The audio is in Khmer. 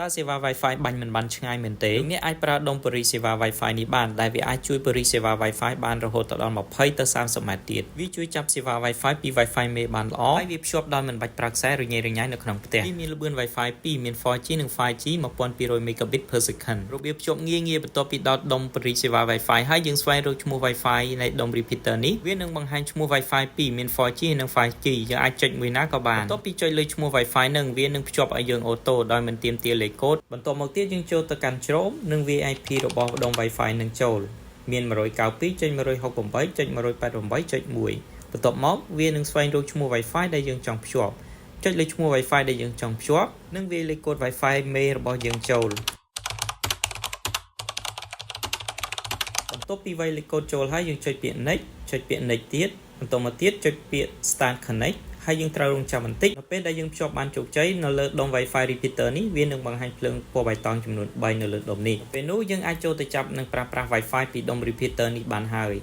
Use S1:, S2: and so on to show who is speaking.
S1: ta seva Wi-Fi បាញ់មិនបានឆ្ងាយមែនទេអ្នកអាចប្រើដុំពរិសេវា Wi-Fi នេះបានដែលវាអាចជួយពរិសេវា Wi-Fi បានរហូតដល់20ទៅ30ម៉ែត្រទៀតវាជួយចាប់សេវា Wi-Fi ពី Wi-Fi មេបានល្អហើយវាភ្ជាប់ដោយមិនបាច់ប្រើខ្សែរញ៉េរញ៉ៃនៅក្នុងផ្ទះវាមានល្បឿន Wi-Fi 2មាន 4G និង 5G 1200 Megabit per second របៀបភ្ជាប់ងាយបន្ទាប់ពីដោតដុំពរិសេវា Wi-Fi ហើយយើងស្វែងរកឈ្មោះ Wi-Fi នៃដុំ repeater នេះវានឹងបង្ហាញឈ្មោះ Wi-Fi 2មាន 4G និង 5G យើងអាចចុចមួយណាក៏បានបន្ទាប់ពីចុចលើឈ្មោះ Wi-Fi នឹងវានឹងភ្ជាប់ឲ្យយើងអូតូដោយមិនទាមទារលេខកូដបន្ទាប់មកទៀតយើងចូលទៅកាន់ជ្រោមនិង VIP របស់ដុំ Wi-Fi នឹងចូលមាន 192.168.188.1 បន្ទាប់មកវានឹងស្វែងរកឈ្មោះ Wi-Fi ដែលយើងចង់ភ្ជាប់ចុចលើឈ្មោះ Wi-Fi ដែលយើងចង់ភ្ជាប់និងវាលេខកូដ Wi-Fi មេរបស់យើងចូលបន្ទាប់ពីវាយលេខកូដចូលហើយយើងចុចពាក្យ next ចុចពាក្យ next ទៀតបន្តមកទៀតចុចពាក្យ start connect ហើយយើងត្រូវរងចាំបន្តិចនៅពេលដែលយើងភ្ជាប់បានជោគជ័យនៅលើដុំ Wi-Fi repeater នេះវានឹងបង្ហាញភ្លើងពណ៌បៃតងចំនួន3នៅលើដុំនេះពេលនោះយើងអាចចូលទៅចាប់និងប្រើប្រាស់ Wi-Fi ពីដុំ repeater នេះបានហើយ